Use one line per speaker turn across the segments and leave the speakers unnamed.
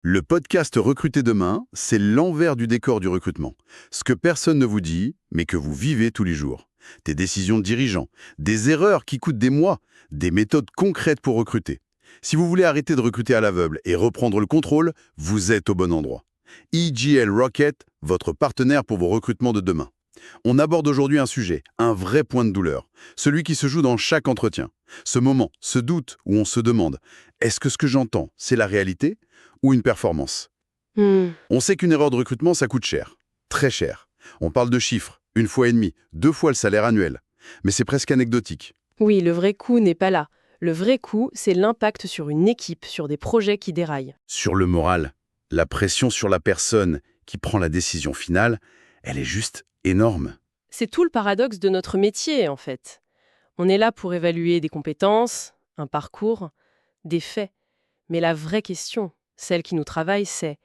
Le podcast Recruter demain, c'est l'envers du décor du recrutement. Ce que personne ne vous dit, mais que vous vivez tous les jours. Des décisions de dirigeants, des erreurs qui coûtent des mois, des méthodes concrètes pour recruter. Si vous voulez arrêter de recruter à l'aveugle et reprendre le contrôle, vous êtes au bon endroit. EGL Rocket, votre partenaire pour vos recrutements de demain. On aborde aujourd'hui un sujet, un vrai point de douleur, celui qui se joue dans chaque entretien. Ce moment, ce doute où on se demande « est-ce que ce que j'entends, c'est la réalité ?» ou une performance. On sait qu'une erreur de recrutement, ça coûte cher. Très cher. On parle de chiffres, 1,5 fois, 2 fois le salaire annuel. Mais c'est presque anecdotique.
Oui, le vrai coût n'est pas là. Le vrai coût, c'est l'impact sur une équipe, sur des projets qui déraillent.
Sur le moral, la pression sur la personne qui prend la décision finale, elle est juste énorme.
C'est tout le paradoxe de notre métier, en fait. On est là pour évaluer des compétences, un parcours, des faits. Mais la vraie question, celle qui nous travaille, c'est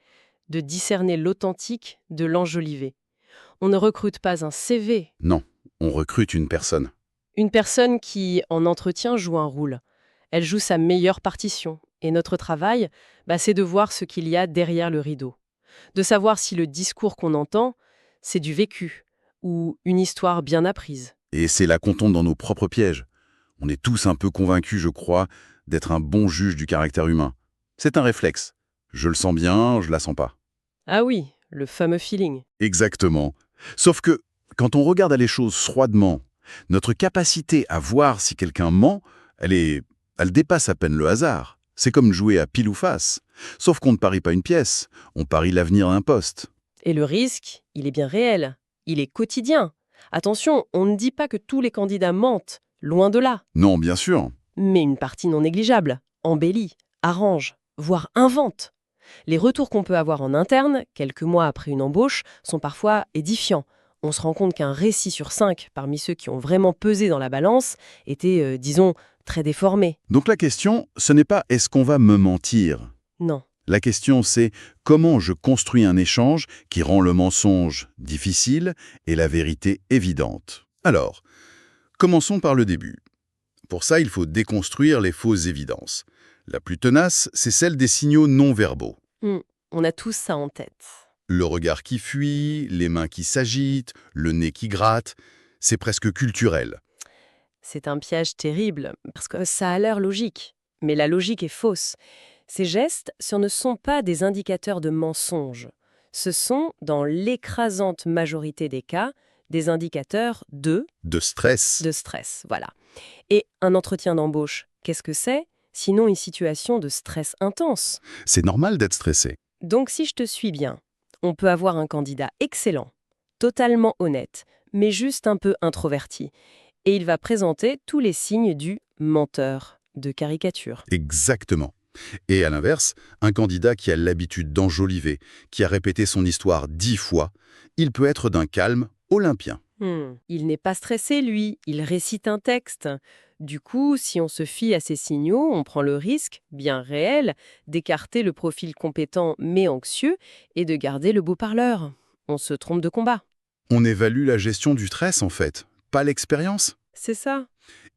de discerner l'authentique de l'enjolivé. On ne recrute pas un CV.
Non, on recrute une personne.
Une personne qui, en entretien, joue un rôle. Elle joue sa meilleure partition. Et notre travail, c'est de voir ce qu'il y a derrière le rideau. De savoir si le discours qu'on entend, c'est du vécu ou une histoire bien apprise.
Et c'est là qu'on tombe dans nos propres pièges. On est tous un peu convaincus, je crois, d'être un bon juge du caractère humain. C'est un réflexe. Je le sens bien, je la sens pas.
Ah oui, le fameux feeling.
Exactement. Sauf que, quand on regarde les choses froidement, notre capacité à voir si quelqu'un ment, elle dépasse à peine le hasard. C'est comme jouer à pile ou face. Sauf qu'on ne parie pas une pièce, on parie l'avenir d'un poste.
Et le risque, il est bien réel. Il est quotidien. Attention, on ne dit pas que tous les candidats mentent. Loin de là.
Non, bien sûr.
Mais une partie non négligeable embellit, arrange, voire invente. Les retours qu'on peut avoir en interne, quelques mois après une embauche, sont parfois édifiants. On se rend compte qu'un récit sur 5, parmi ceux qui ont vraiment pesé dans la balance, était, disons, très déformé.
Donc la question, ce n'est pas « est-ce qu'on va me mentir ?»
Non.
La question, c'est comment je construis un échange qui rend le mensonge difficile et la vérité évidente. Alors, commençons par le début. Pour ça, il faut déconstruire les fausses évidences. La plus tenace, c'est celle des signaux non-verbaux.
On a tous ça en tête.
Le regard qui fuit, les mains qui s'agitent, le nez qui gratte, c'est presque culturel.
C'est un piège terrible, parce que ça a l'air logique. Mais la logique est fausse. Ces gestes, ce ne sont pas des indicateurs de mensonge. Ce sont, dans l'écrasante majorité des cas, des indicateurs de
stress.
De stress, voilà. Et un entretien d'embauche, qu'est-ce que c'est? Sinon une situation de stress intense.
C'est normal d'être stressé.
Donc si je te suis bien, on peut avoir un candidat excellent, totalement honnête, mais juste un peu introverti. Et il va présenter tous les signes du menteur, de caricature.
Exactement. Et à l'inverse, un candidat qui a l'habitude d'enjoliver, qui a répété son histoire 10 fois, il peut être d'un calme olympien.
Il n'est pas stressé, lui, il récite un texte. Du coup, si on se fie à ces signaux, on prend le risque, bien réel, d'écarter le profil compétent mais anxieux et de garder le beau parleur. On se trompe de combat.
On évalue la gestion du stress, en fait, pas l'expérience.
C'est ça.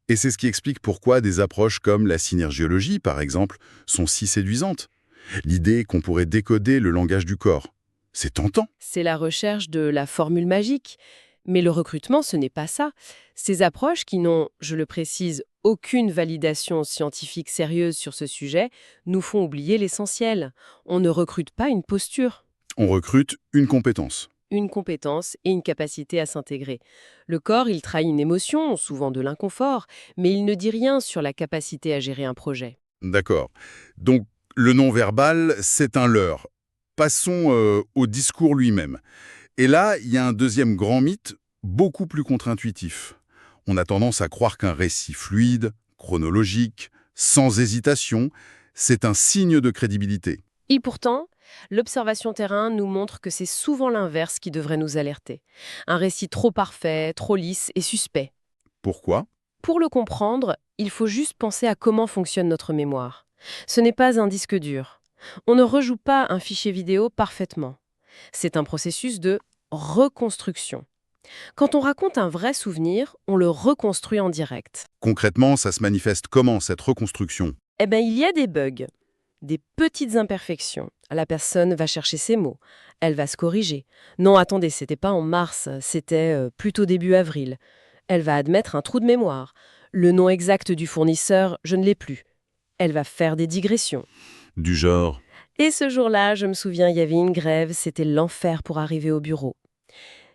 Et c'est ce qui explique pourquoi des approches comme la synergiologie, par exemple, sont si séduisantes. L'idée qu'on pourrait décoder le langage du corps. C'est tentant.
C'est la recherche de la formule magique. Mais le recrutement, ce n'est pas ça. Ces approches qui n'ont, je le précise, aucune validation scientifique sérieuse sur ce sujet, nous font oublier l'essentiel. On ne recrute pas une posture.
On recrute une compétence.
Une compétence et une capacité à s'intégrer. Le corps, il trahit une émotion, souvent de l'inconfort, mais il ne dit rien sur la capacité à gérer un projet.
D'accord. Donc, le non-verbal, c'est un leurre. Passons au discours lui-même. Et là, il y a un deuxième grand mythe, beaucoup plus contre-intuitif. On a tendance à croire qu'un récit fluide, chronologique, sans hésitation, c'est un signe de crédibilité.
Et pourtant, l'observation terrain nous montre que c'est souvent l'inverse qui devrait nous alerter. Un récit trop parfait, trop lisse et suspect.
Pourquoi ?
Pour le comprendre, il faut juste penser à comment fonctionne notre mémoire. Ce n'est pas un disque dur. On ne rejoue pas un fichier vidéo parfaitement. C'est un processus de reconstruction. Quand on raconte un vrai souvenir, on le reconstruit en direct.
Concrètement, ça se manifeste comment, cette reconstruction ?
Il y a des bugs. Des petites imperfections. La personne va chercher ses mots. Elle va se corriger. Non, attendez, c'était pas en mars, c'était plutôt début avril. Elle va admettre un trou de mémoire. Le nom exact du fournisseur, je ne l'ai plus. Elle va faire des digressions.
Du genre,
Et ce jour-là, je me souviens, il y avait une grève, c'était l'enfer pour arriver au bureau.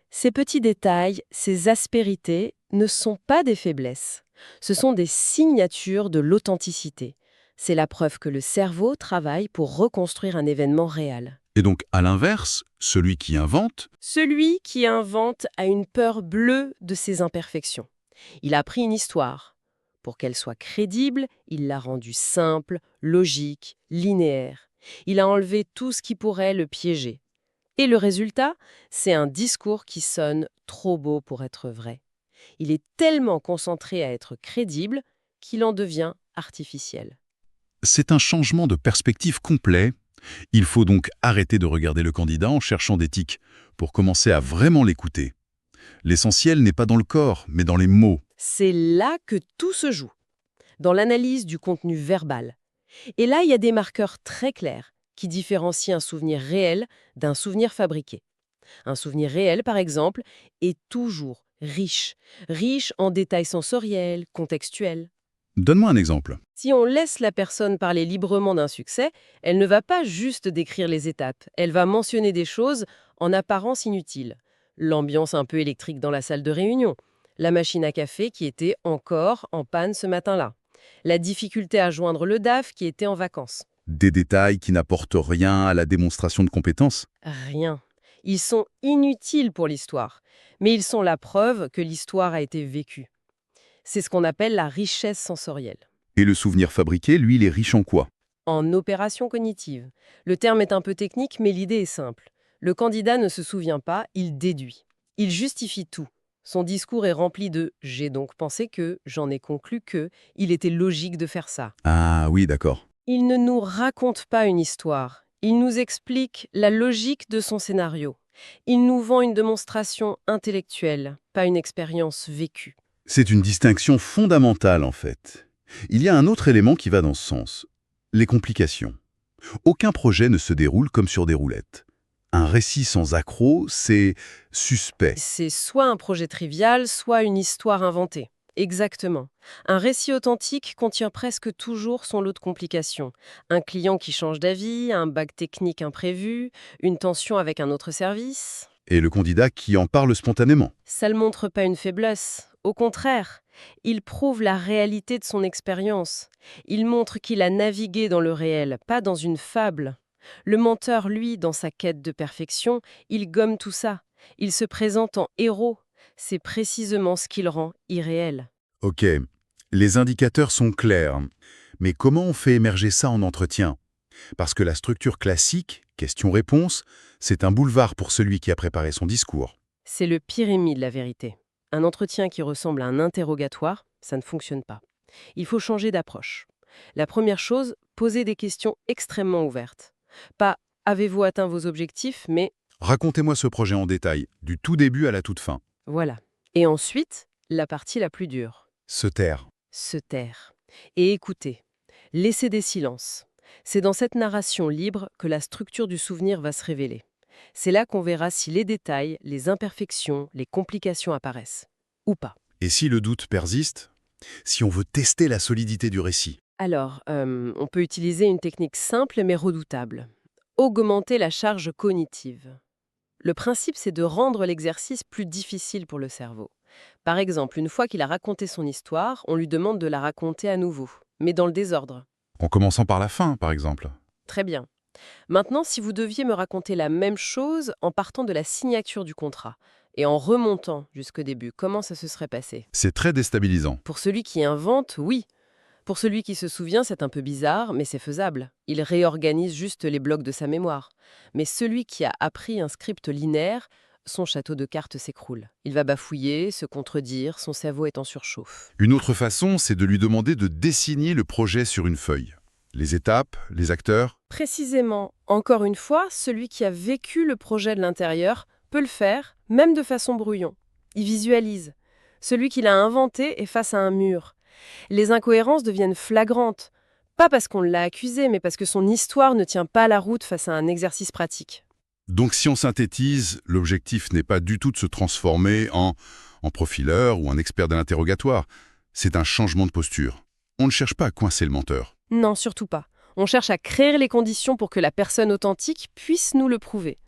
Ces petits détails, ces aspérités, ne sont pas des faiblesses. Ce sont des signatures de l'authenticité. C'est la preuve que le cerveau travaille pour reconstruire un événement réel.
et donc à l'inverse, celui qui invente,
Celui qui invente a une peur bleue de ses imperfections. Il a pris une histoire. Pour qu'elle soit crédible, il l'a rendue simple, logique, linéaire. Il a enlevé tout ce qui pourrait le piéger. Et le résultat, c'est un discours qui sonne trop beau pour être vrai. Il est tellement concentré à être crédible qu'il en devient artificiel.
c'est un changement de perspective complet. Il faut donc arrêter de regarder le candidat en cherchant des tics pour commencer à vraiment l'écouter. L'essentiel n'est pas dans le corps, mais dans les mots.
C'est là que tout se joue, dans l'analyse du contenu verbal. Et là, il y a des marqueurs très clairs qui différencient un souvenir réel d'un souvenir fabriqué. Un souvenir réel, par exemple, est toujours riche, riche en détails sensoriels, contextuels.
Donne-moi un exemple.
Si on laisse la personne parler librement d'un succès, elle ne va pas juste décrire les étapes, elle va mentionner des choses en apparence inutiles. L'ambiance un peu électrique dans la salle de réunion, la machine à café qui était encore en panne ce matin-là, la difficulté à joindre le DAF qui était en vacances.
Des détails qui n'apportent rien à la démonstration de compétences.
Rien. Ils sont inutiles pour l'histoire, mais ils sont la preuve que l'histoire a été vécue. C'est ce qu'on appelle la richesse sensorielle.
Et le souvenir fabriqué, lui, il est riche en quoi?
En opération cognitive. Le terme est un peu technique, mais l'idée est simple. Le candidat ne se souvient pas, il déduit. Il justifie tout. Son discours est rempli de « j'ai donc pensé que, j'en ai conclu que, il était logique de faire ça ».
Ah oui, d'accord.
Il ne nous raconte pas une histoire. Il nous explique la logique de son scénario. Il nous vend une démonstration intellectuelle, pas une expérience vécue.
C'est une distinction fondamentale, en fait. Il y a un autre élément qui va dans ce sens. Les complications. Aucun projet ne se déroule comme sur des roulettes. Un récit sans accroc, c'est suspect.
C'est soit un projet trivial, soit une histoire inventée. Exactement. Un récit authentique contient presque toujours son lot de complications. Un client qui change d'avis, un bug technique imprévu, une tension avec un autre service.
Et le candidat qui en parle spontanément.
Ça ne montre pas une faiblesse. Au contraire, il prouve la réalité de son expérience. Il montre qu'il a navigué dans le réel, pas dans une fable. Le menteur, lui, dans sa quête de perfection, il gomme tout ça. Il se présente en héros. C'est précisément ce qui le rend irréel.
Ok, les indicateurs sont clairs. Mais comment on fait émerger ça en entretien? Parce que la structure classique, question-réponse, c'est un boulevard pour celui qui a préparé son discours.
C'est le pire ennemi de la vérité. Un entretien qui ressemble à un interrogatoire, ça ne fonctionne pas. Il faut changer d'approche. La première chose, poser des questions extrêmement ouvertes. Pas « avez-vous atteint vos objectifs ?», mais
Racontez-moi ce projet en détail, du tout début à la toute fin.
« voilà ». Et ensuite, la partie la plus dure.
Se taire.
Se taire. Et écouter. Laisser des silences. C'est dans cette narration libre que la structure du souvenir va se révéler. C'est là qu'on verra si les détails, les imperfections, les complications apparaissent. Ou pas.
Et si le doute persiste? Si on veut tester la solidité du récit?
Alors, on peut utiliser une technique simple mais redoutable. Augmenter la charge cognitive. Le principe, c'est de rendre l'exercice plus difficile pour le cerveau. Par exemple, une fois qu'il a raconté son histoire, on lui demande de la raconter à nouveau, mais dans le désordre.
En commençant par la fin, par exemple.
Très bien. Maintenant, si vous deviez me raconter la même chose en partant de la signature du contrat et en remontant jusqu'au début, comment ça se serait passé?
C'est très déstabilisant.
Pour celui qui invente, oui. Pour celui qui se souvient, c'est un peu bizarre, mais c'est faisable. Il réorganise juste les blocs de sa mémoire. Mais celui qui a appris un script linéaire, son château de cartes s'écroule. Il va bafouiller, se contredire, son cerveau est en surchauffe.
Une autre façon, c'est de lui demander de dessiner le projet sur une feuille. Les étapes, les acteurs.
Précisément, encore une fois, celui qui a vécu le projet de l'intérieur peut le faire, même de façon brouillon. Il visualise. Celui qui l'a inventé est face à un mur. Les incohérences deviennent flagrantes. Pas parce qu'on l'a accusé, mais parce que son histoire ne tient pas la route face à un exercice pratique.
Donc si on synthétise, l'objectif n'est pas du tout de se transformer en profileur ou en expert de l'interrogatoire. C'est un changement de posture. On ne cherche pas à coincer le menteur.
Non, surtout pas. On cherche à créer les conditions pour que la personne authentique puisse nous le prouver.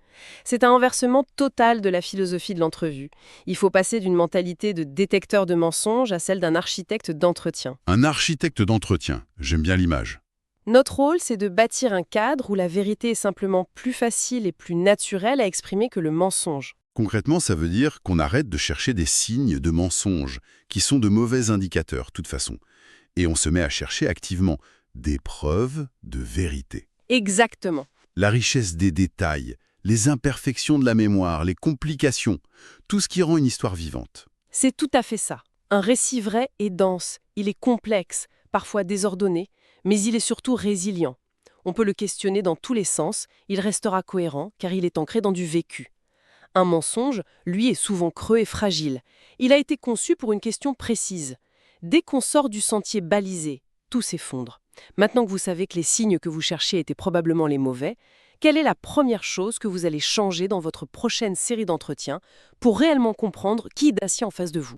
C'est un renversement total de la philosophie de l'entrevue. Il faut passer d'une mentalité de détecteur de mensonges à celle d'un architecte d'entretien.
Un architecte d'entretien, j'aime bien l'image.
Notre rôle, c'est de bâtir un cadre où la vérité est simplement plus facile et plus naturelle à exprimer que le mensonge.
Concrètement, ça veut dire qu'on arrête de chercher des signes de mensonges, qui sont de mauvais indicateurs, de toute façon. Et on se met à chercher activement des preuves de vérité.
Exactement.
La richesse des détails, les imperfections de la mémoire, les complications, tout ce qui rend une histoire vivante.
C'est tout à fait ça. Un récit vrai est dense, il est complexe, parfois désordonné, mais il est surtout résilient. On peut le questionner dans tous les sens, il restera cohérent car il est ancré dans du vécu. Un mensonge, lui, est souvent creux et fragile. Il a été conçu pour une question précise. Dès qu'on sort du sentier balisé, tout s'effondre. Maintenant que vous savez que les signes que vous cherchez étaient probablement les mauvais, quelle est la première chose que vous allez changer dans votre prochaine série d'entretiens pour réellement comprendre qui est assis en face de vous ?